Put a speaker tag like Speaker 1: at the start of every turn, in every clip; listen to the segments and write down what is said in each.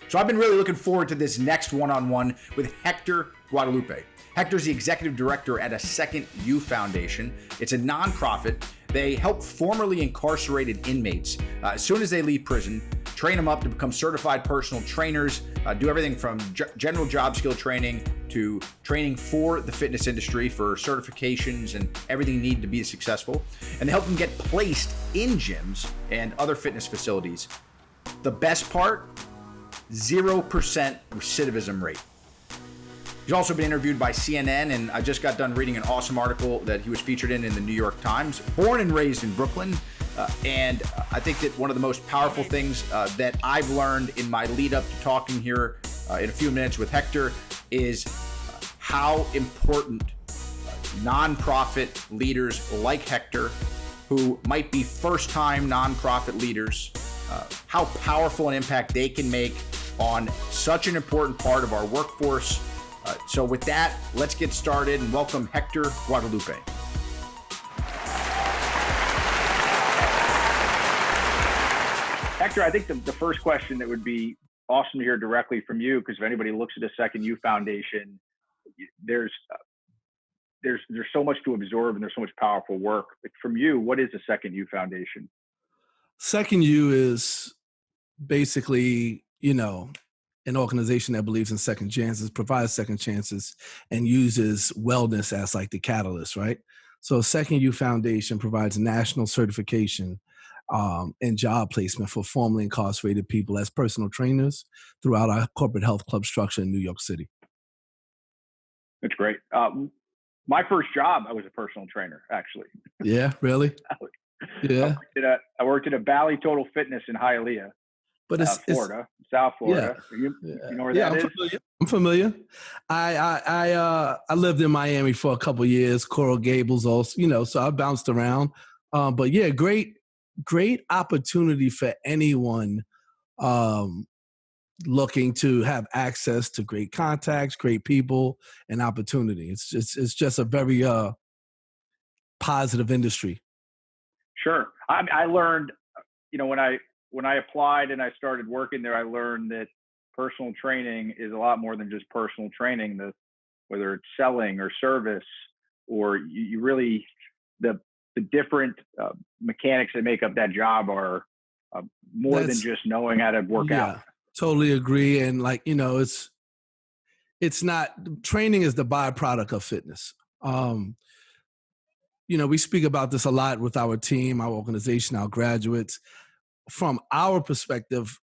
Speaker 1: So I've been really looking forward to this next one-on-one with Hector Guadalupe. Hector's the executive director at A Second You Foundation. It's a nonprofit. They help formerly incarcerated inmates, as soon as they leave prison, train them up to become certified personal trainers, do everything from general job skill training to training for the fitness industry for certifications and everything needed to be successful. And they help them get placed in gyms and other fitness facilities. The best part, 0% recidivism rate. He's also been interviewed by CNN, and I just got done reading an awesome article that he was featured in the New York Times. Born and raised in Brooklyn, and I think that one of the most powerful things that I've learned in my lead up to talking here in a few minutes with Hector is how important nonprofit leaders like Hector, who might be first-time nonprofit leaders, how powerful an impact they can make on such an important part of our workforce. So with that, let's get started and welcome Hector Guadalupe.
Speaker 2: Hector, I think the first question that would be awesome to hear directly from you, because if anybody looks at the Second You Foundation, there's so much to absorb and there's so much powerful work. But from you, what is the Second You Foundation?
Speaker 3: Second You is basically, an organization that believes in second chances, provides second chances, and uses wellness as like the catalyst, right? So Second You Foundation provides national certification and job placement for formerly incarcerated people as personal trainers throughout our corporate health club structure in New York City.
Speaker 2: That's great. My first job, I was a personal trainer, actually.
Speaker 3: Yeah, really? Yeah.
Speaker 2: I worked at a Bally Total Fitness in Hialeah. But it's South Florida.
Speaker 3: Yeah,
Speaker 2: you know where that is?
Speaker 3: I'm familiar. I lived in Miami for a couple of years, Coral Gables also, so I bounced around. But yeah, great opportunity for anyone looking to have access to great contacts, great people, and opportunity. It's just a very positive industry.
Speaker 2: Sure. I learned, when I applied and I started working there, I learned that personal training is a lot more than just personal training. Whether it's selling or service, or you really, the different mechanics that make up that job are more than just knowing how to work out.
Speaker 3: Totally agree. And it's not, training is the byproduct of fitness. We speak about this a lot with our team, our organization, our graduates. From our perspective,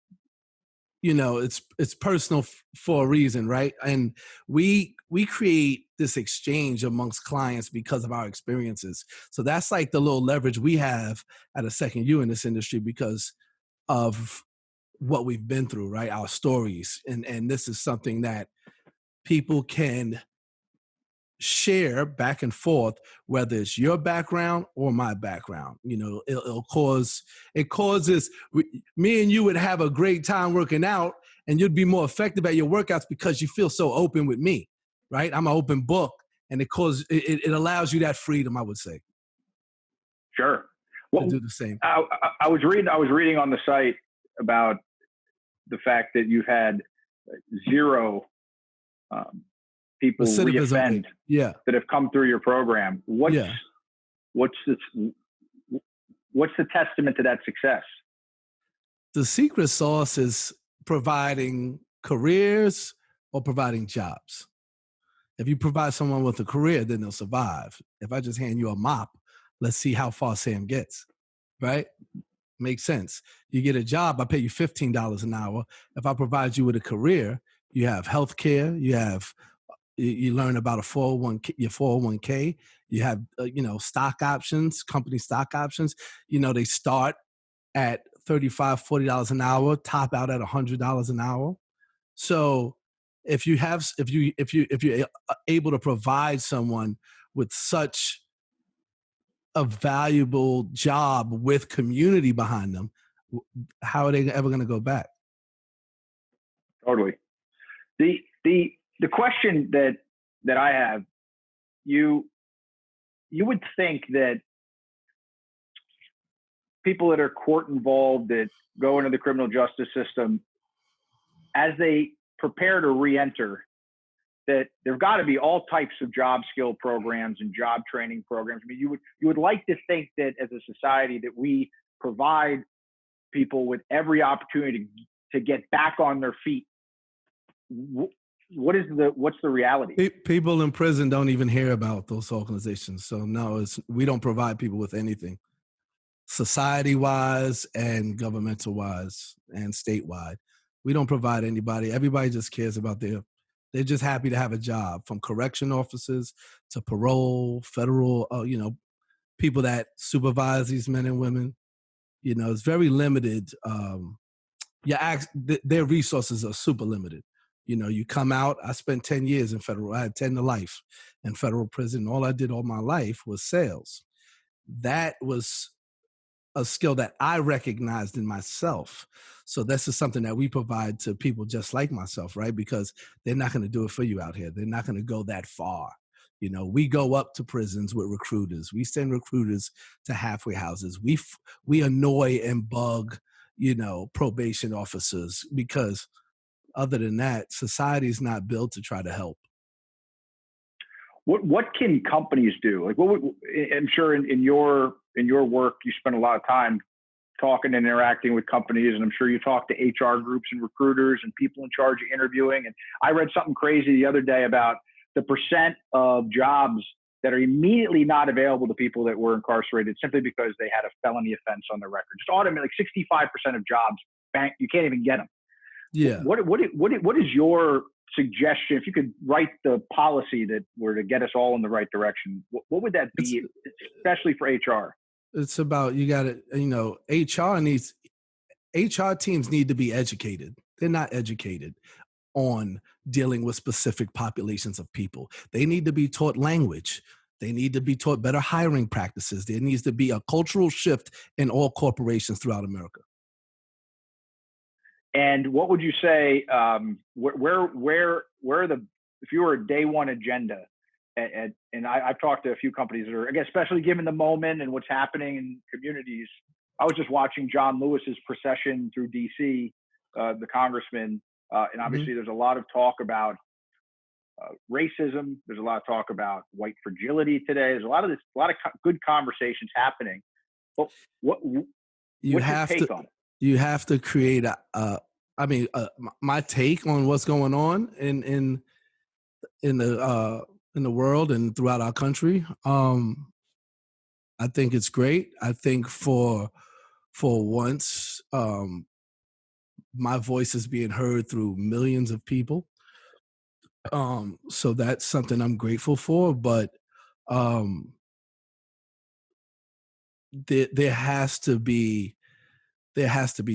Speaker 3: it's personal for a reason, right? And we create this exchange amongst clients because of our experiences. So that's like the little leverage we have at A Second You in this industry because of what we've been through, right? Our stories. And this is something that people can share back and forth, whether it's your background or my background. It causes me and you would have a great time working out, and you'd be more effective at your workouts because you feel so open with me, right? I'm an open book, and it allows you that freedom, I would say.
Speaker 2: Sure. Well,
Speaker 3: to do the same.
Speaker 2: I was reading on the site about the fact that you've had zero people reoffend that have come through your program. What's the testament to that success?
Speaker 3: The secret sauce is providing careers or providing jobs. If you provide someone with a career, then they'll survive. If I just hand you a mop, let's see how far Sam gets, right? Makes sense. You get a job, I pay you $15 an hour. If I provide you with a career, you have health care, you learn about your 401k. You have, stock options, company stock options. They start at $35, $40 an hour, top out at $100 an hour. So if you're able to provide someone with such a valuable job with community behind them, how are they ever going to go back?
Speaker 2: Totally. The question that I have, you would think that people that are court involved, that go into the criminal justice system, as they prepare to re-enter, that there've got to be all types of job skill programs and job training programs. I mean, you would like to think that as a society that we provide people with every opportunity to get back on their feet. What's the reality?
Speaker 3: People in prison don't even hear about those organizations. So no, we don't provide people with anything, society-wise and governmental-wise and statewide. We don't provide anybody. Everybody just cares about they're just happy to have a job, from correction officers to parole, federal, people that supervise these men and women. It's very limited. Their resources are super limited. You come out, I spent 10 years in federal, I had 10 to life in federal prison. All I did all my life was sales. That was a skill that I recognized in myself. So this is something that we provide to people just like myself, right? Because they're not going to do it for you out here. They're not going to go that far. We go up to prisons with recruiters. We send recruiters to halfway houses. We annoy and bug, probation officers, because other than that, society's not built to try to help.
Speaker 2: What can companies do? Like, I'm sure in your work, you spend a lot of time talking and interacting with companies, and I'm sure you talk to HR groups and recruiters and people in charge of interviewing. And I read something crazy the other day about the percent of jobs that are immediately not available to people that were incarcerated simply because they had a felony offense on their record. Just automatically, like 65% of jobs, you can't even get them.
Speaker 3: Yeah.
Speaker 2: What is your suggestion? If you could write the policy that were to get us all in the right direction, what would that be, especially for HR?
Speaker 3: It's about, HR teams need to be educated. They're not educated on dealing with specific populations of people. They need to be taught language. They need to be taught better hiring practices. There needs to be a cultural shift in all corporations throughout America.
Speaker 2: And what would you say, where if you were a day one agenda, and I've talked to a few companies that are, again, especially given the moment and what's happening in communities. I was just watching John Lewis's procession through DC, the congressman, and obviously there's a lot of talk about racism. There's a lot of talk about white fragility today. There's a lot of good conversations happening. But what's your take on it?
Speaker 3: You have to create my take on what's going on in the world and throughout our country. I think it's great. I think for once, my voice is being heard through millions of people. So that's something I'm grateful for. But there has to be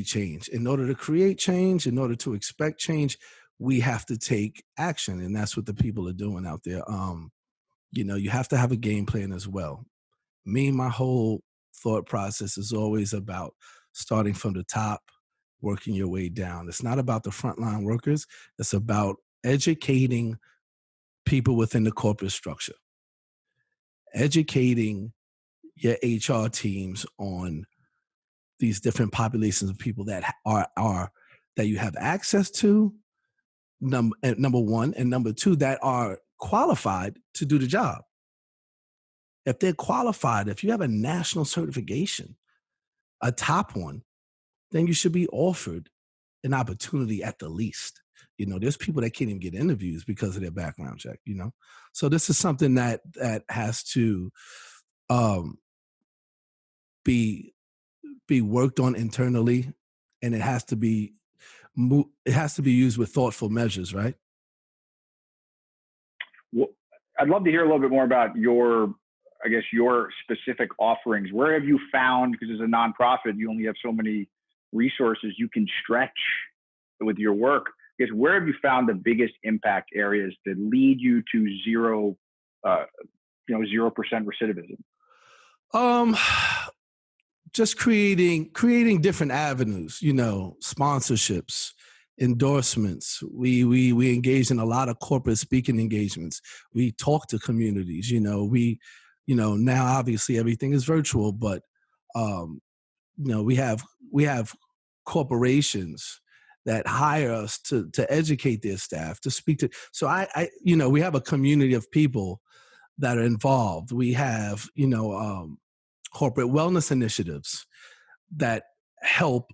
Speaker 3: change. In order to create change, in order to expect change, we have to take action. And that's what the people are doing out there. You have to have a game plan as well. My whole thought process is always about starting from the top, working your way down. It's not about the frontline workers. It's about educating people within the corporate structure, educating your HR teams on these different populations of people that are that you have access to, number one, and number two, that are qualified to do the job. If they're qualified, if you have a national certification, a top one, then you should be offered an opportunity at the least. There's people that can't even get interviews because of their background check, So this is something that has to be worked on internally, and it has to be used with thoughtful measures, right?
Speaker 2: Well, I'd love to hear a little bit more about your specific offerings. Where have you found, because as a nonprofit, you only have so many resources you can stretch with your work. I guess, where have you found the biggest impact areas that lead you to 0% recidivism?
Speaker 3: Just creating different avenues, sponsorships, endorsements. We engage in a lot of corporate speaking engagements. We talk to communities, now obviously everything is virtual, but we have corporations that hire us to educate their staff, to speak to. So we have a community of people that are involved. We have, corporate wellness initiatives that help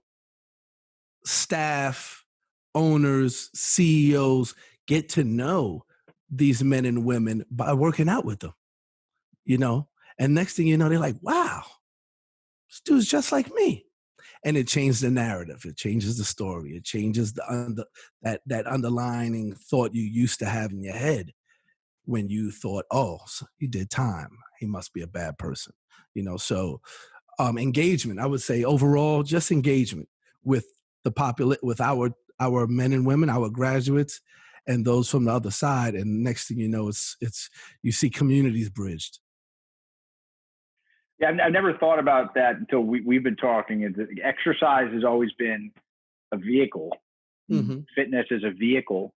Speaker 3: staff, owners, CEOs get to know these men and women by working out with them, and next thing you know, they're like, wow, this dude's just like me. And it changed the narrative. It changes the story. It changes that underlining thought you used to have in your head when you thought, oh, so he did time. He must be a bad person. So engagement, I would say overall, just engagement with with our men and women, our graduates, and those from the other side. And next thing you know, it's you see communities bridged.
Speaker 2: Yeah, I've never thought about that until we've been talking. Exercise has always been a vehicle. Mm-hmm. Fitness is a vehicle,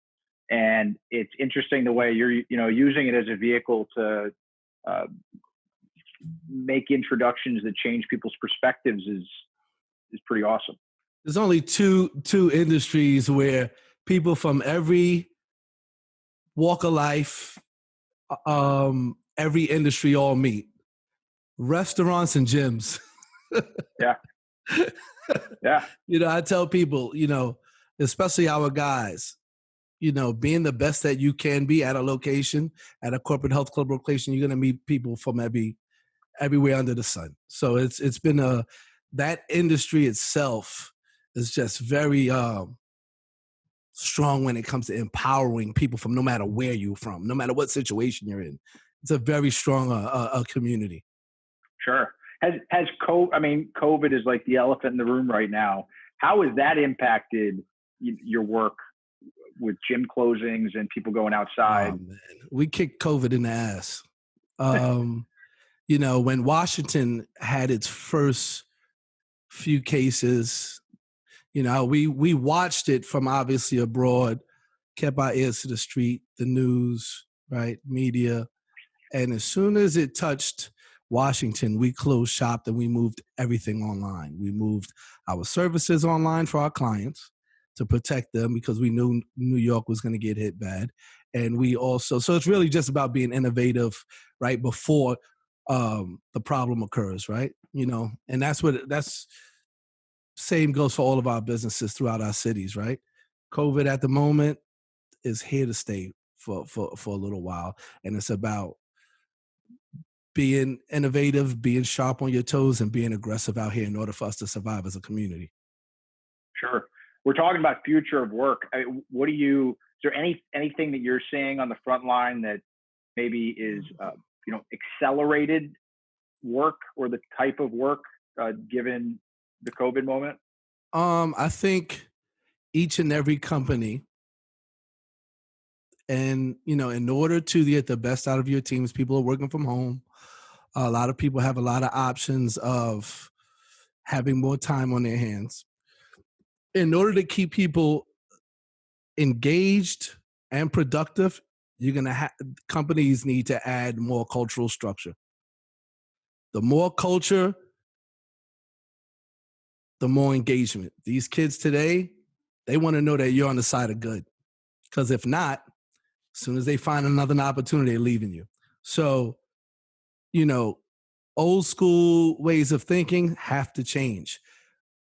Speaker 2: and it's interesting the way you're using it as a vehicle to make introductions that change people's perspectives is pretty awesome.
Speaker 3: There's only two industries where people from every walk of life, every industry all meet. Restaurants and gyms.
Speaker 2: Yeah. Yeah.
Speaker 3: I tell people, especially our guys, being the best that you can be at a location, at a corporate health club location, you're going to meet people from everywhere under the sun. So it's been that industry itself is just very strong when it comes to empowering people from no matter where you're from, no matter what situation you're in. It's a very strong community.
Speaker 2: Sure. Has COVID is like the elephant in the room right now. How has that impacted your work with gym closings and people going outside?
Speaker 3: Oh, man. We kicked COVID in the ass. When Washington had its first few cases, we watched it from obviously abroad, kept our ears to the street, the news, right, media. And as soon as it touched Washington, we closed shop and we moved everything online. We moved our services online for our clients to protect them because we knew New York was going to get hit bad. And we also, so it's really just about being innovative right before the problem occurs, right? And that's same goes for all of our businesses throughout our cities, right? COVID at the moment is here to stay for a little while. And it's about being innovative, being sharp on your toes, and being aggressive out here in order for us to survive as a community.
Speaker 2: Sure. We're talking about future of work. Is there anything that you're seeing on the front line that maybe is, accelerated work or the type of work given the COVID moment?
Speaker 3: I think each and every company, and, in order to get the best out of your teams, people are working from home. A lot of people have a lot of options of having more time on their hands. In order to keep people engaged and productive, you're going to companies need to add more cultural structure. The more culture, the more engagement. These kids today, they want to know that you're on the side of good. Because if not, as soon as they find another opportunity, they're leaving you. So, old school ways of thinking have to change.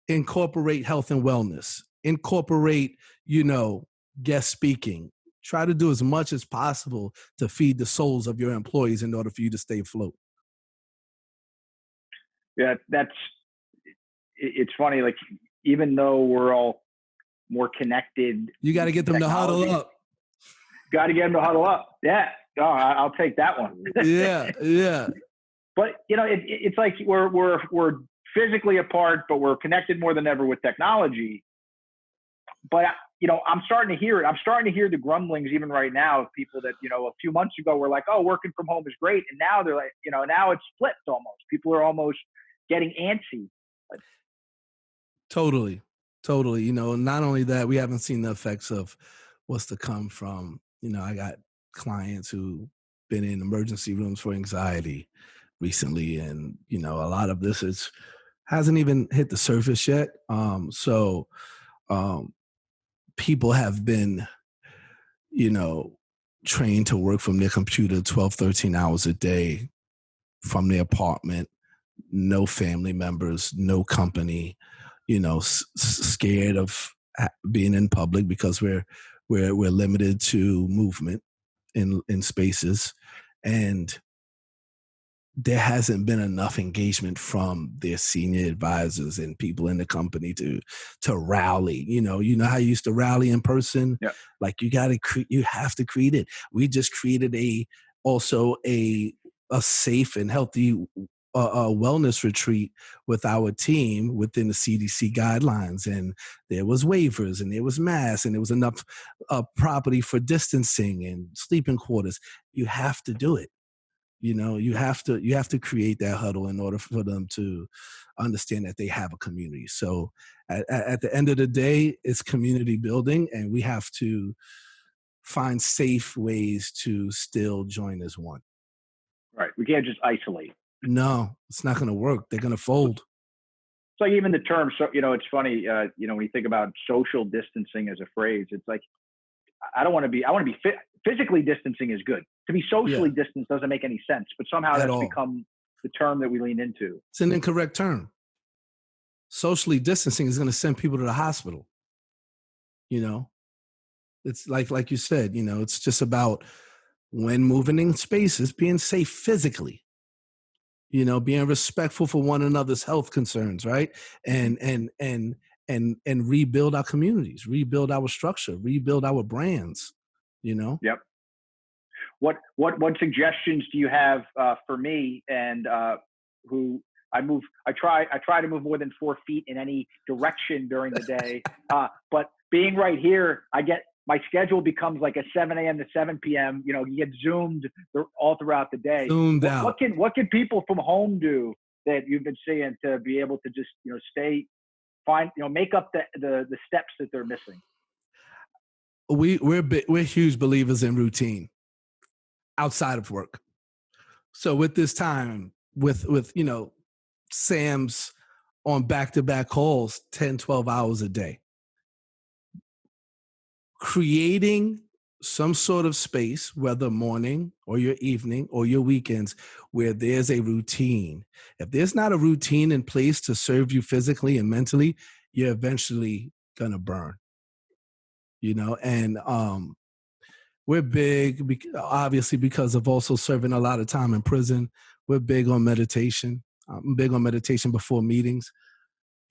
Speaker 3: Incorporate health and wellness. Incorporate, guest speaking. Try to do as much as possible to feed the souls of your employees in order for you to stay afloat.
Speaker 2: Yeah, it's funny. Like, even though we're all more connected,
Speaker 3: you got to get them to huddle up.
Speaker 2: Got to get them to huddle up. Yeah. Oh, I'll take that one.
Speaker 3: Yeah.
Speaker 2: But it's like we're physically apart, but we're connected more than ever with technology. But I'm starting to hear it. I'm starting to hear the grumblings even right now of people that a few months ago were like, "Oh, working from home is great," and now they're like, now it's flipped almost. People are almost getting antsy.
Speaker 3: Totally. Not only that, we haven't seen the effects of what's to come from. I got clients who been in emergency rooms for anxiety recently, and a lot of this hasn't even hit the surface yet. people have been, trained to work from their computer 12, 13 hours a day from their apartment, no family members, no company, scared of being in public because we're limited to movement in spaces. And there hasn't been enough engagement from their senior advisors and people in the company to rally. You know how you used to rally in person.
Speaker 2: Yeah.
Speaker 3: Like you have to create it. We just created a safe and healthy wellness retreat with our team within the CDC guidelines, and there was waivers and there was masks and there was enough property for distancing and sleeping quarters. You have to do it. You have to create that huddle in order for them to understand that they have a community. So at the end of the day, it's community building, and we have to find safe ways to still join as one.
Speaker 2: Right. We can't just isolate.
Speaker 3: No, it's not going to work. They're going to fold.
Speaker 2: It's like even the term, so, it's funny, when you think about social distancing as a phrase, it's like, I want to be physically distancing is good. To be socially distanced doesn't make any sense, but somehow that's become the term that we lean into.
Speaker 3: It's an incorrect term. Socially distancing is going to send people to the hospital. It's like you said, it's just about when moving in spaces, being safe physically, being respectful for one another's health concerns, right? And rebuild our communities, rebuild our structure, rebuild our brands,
Speaker 2: Yep. What suggestions do you have for me and who I try to move more than 4 feet in any direction during the day. But being right here, my schedule becomes like a 7 a.m. to 7 p.m. You get zoomed all throughout the day.
Speaker 3: Zoomed out.
Speaker 2: What can people from home do that you've been seeing to be able to just, make up the steps that they're missing?
Speaker 3: We're huge believers in routine outside of work. So with this time, with Sam's on back-to-back calls 10, 12 hours a day, creating some sort of space, whether morning or your evening or your weekends, where there's a routine. If there's not a routine in place to serve you physically and mentally, you're eventually going to burn. And we're big, obviously, because of also serving a lot of time in prison. We're big on meditation. I'm big on meditation before meetings.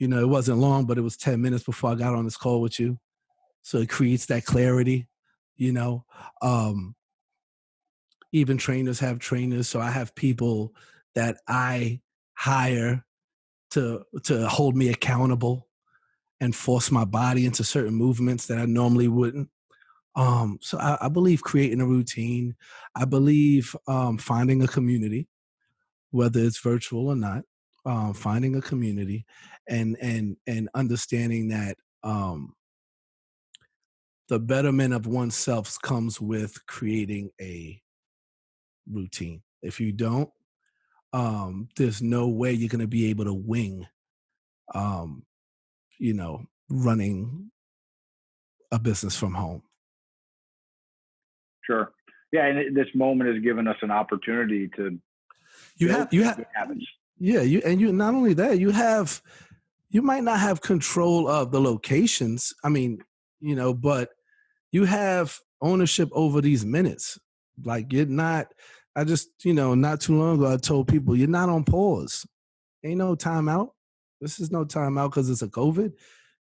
Speaker 3: It wasn't long, but it was 10 minutes before I got on this call with you. So it creates that clarity, even trainers have trainers. So I have people that I hire to hold me accountable and force my body into certain movements that I normally wouldn't. So I believe creating a routine. I believe finding a community, whether it's virtual or not, finding a community and understanding that the betterment of oneself comes with creating a routine. If you don't, there's no way you're going to be able to wing, running a business from home.
Speaker 2: Sure. Yeah. And this moment has given us an opportunity to
Speaker 3: you have
Speaker 2: habits.
Speaker 3: Yeah. You not only that, you might not have control of the locations. I mean, but you have ownership over these minutes. Like you're not, I just, not too long ago, I told people you're not on pause. Ain't no timeout. This is no timeout because it's a COVID.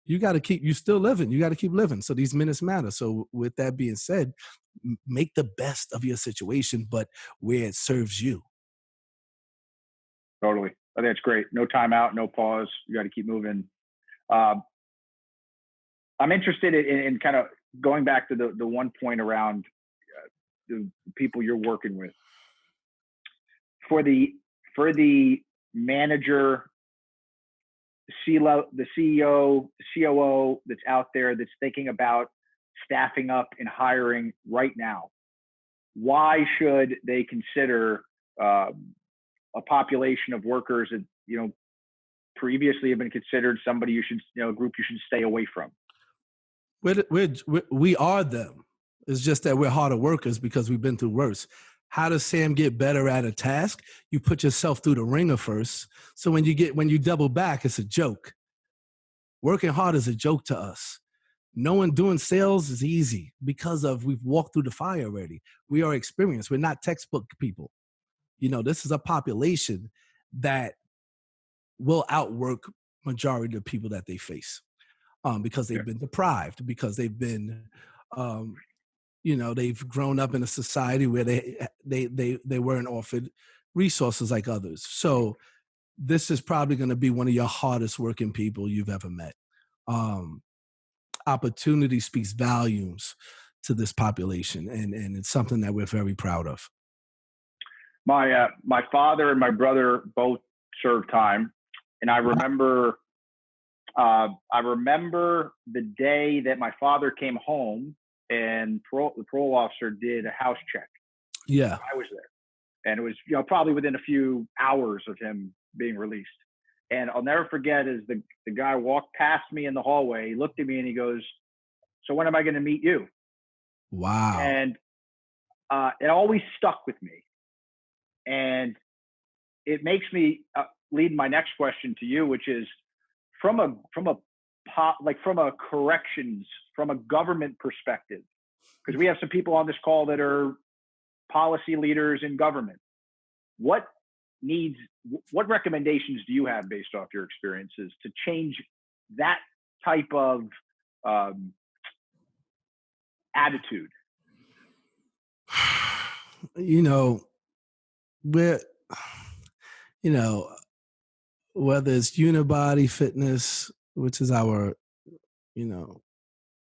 Speaker 3: You still living. You got to keep living. So these minutes matter. So with that being said, make the best of your situation, but where it serves you.
Speaker 2: Totally. I think it's great. No timeout, no pause. You got to keep moving. I'm interested in kind of going back to the one point around the people you're working with. For the manager, the CEO, the COO that's out there that's thinking about staffing up and hiring right now, why should they consider a population of workers that previously have been considered somebody a group you should stay away from?
Speaker 3: We are them. It's just that we're harder workers because we've been through worse. How does Sam get better at a task? You put yourself through the ringer first. So when you double back, it's a joke. Working hard is a joke to us. No one doing sales is easy because we've walked through the fire already. We are experienced. We're not textbook people. This is a population that will outwork majority of the people that they face, because they've been deprived, because they've been, they've grown up in a society where they weren't offered resources like others. So this is probably going to be one of your hardest working people you've ever met. Opportunity speaks volumes to this population, and it's something that we're very proud of.
Speaker 2: My father and my brother both served time, and I remember the day that my father came home and the parole officer did a house check.
Speaker 3: Yeah,
Speaker 2: I was there, and it was probably within a few hours of him being released. And I'll never forget is the guy walked past me in the hallway. He looked at me and he goes, "So when am I going to meet you?"
Speaker 3: Wow.
Speaker 2: And it always stuck with me. And it makes me lead my next question to you, which is from a corrections, from a government perspective, because we have some people on this call that are policy leaders in government. What recommendations do you have based off your experiences to change that type of attitude?
Speaker 3: We're, whether it's Unibody Fitness, which is our,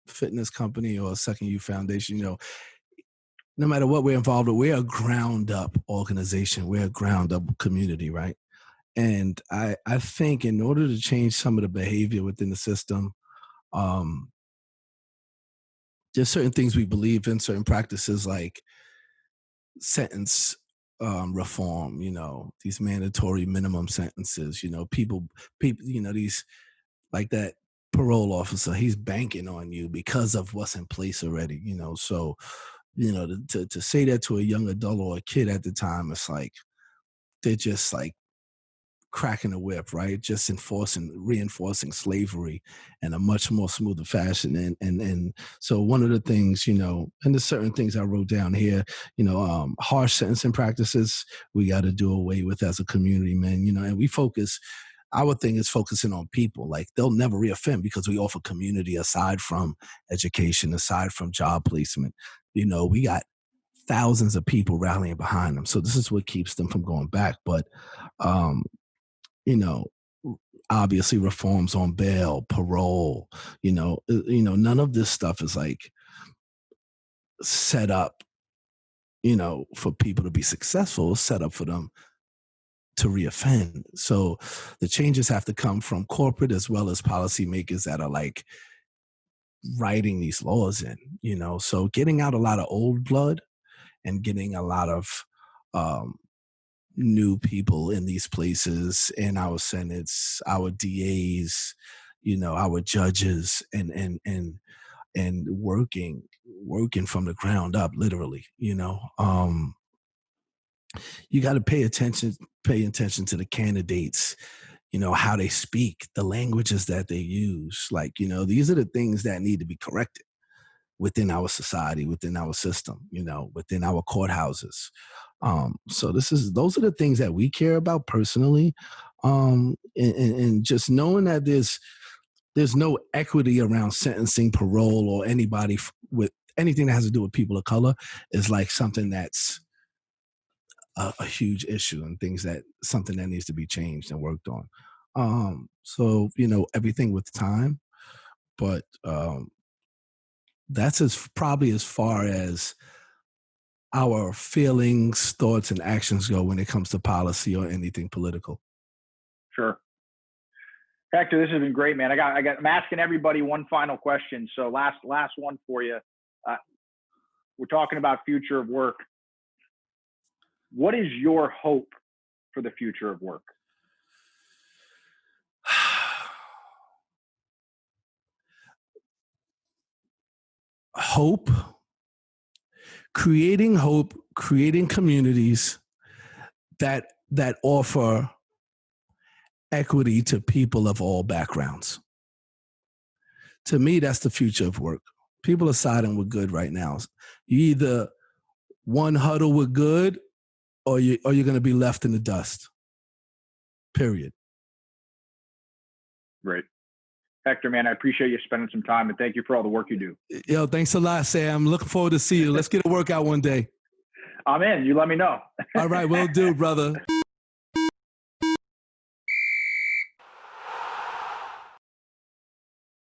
Speaker 3: fitness company, or Second Youth Foundation, no matter what we're involved with, we're a ground up organization. We're a ground up community, right? And I think in order to change some of the behavior within the system, there's certain things we believe in, certain practices like sentence reform, these mandatory minimum sentences, people, these, like that parole officer, he's banking on you because of what's in place already, so, to say that to a young adult or a kid at the time, it's like, they're just like cracking the whip, right? Just reinforcing slavery in a much more smoother fashion. And so one of the things, and there's certain things I wrote down here, harsh sentencing practices, we got to do away with as a community, man, and our thing is focusing on people. Like, they'll never reoffend because we offer community aside from education, aside from job placement. We got thousands of people rallying behind them. So this is what keeps them from going back. But, obviously reforms on bail, parole, none of this stuff is like set up, for people to be successful. It's set up for them to reoffend. So the changes have to come from corporate as well as policymakers that are like writing these laws in, so getting out a lot of old blood and getting a lot of new people in these places, in our senates, our DAs, our judges, and working from the ground up, literally. You got to pay attention to the candidates, how they speak, the languages that they use. Like, these are the things that need to be corrected within our society, within our system, within our courthouses. So those are the things that we care about personally. And just knowing that there's no equity around sentencing, parole, or anybody with anything that has to do with people of color is like something that's a huge issue, and something that needs to be changed and worked on. So, everything with time, but that's probably as far as our feelings, thoughts, and actions go when it comes to policy or anything political.
Speaker 2: Sure. Hector, this has been great, man. I'm asking everybody one final question. So last one for you. We're talking about future of work. What is your hope for the future of work?
Speaker 3: hope, creating communities that offer equity to people of all backgrounds. To me, that's the future of work. People are siding with good right now. You either one huddle with good, or you're going to be left in the dust. Period.
Speaker 2: Great. Hector, man, I appreciate you spending some time, and thank you for all the work you do.
Speaker 3: Yo, thanks a lot, Sam. Looking forward to see you. Let's get a workout one day.
Speaker 2: I'm in. You let me know.
Speaker 3: All right, will do, brother.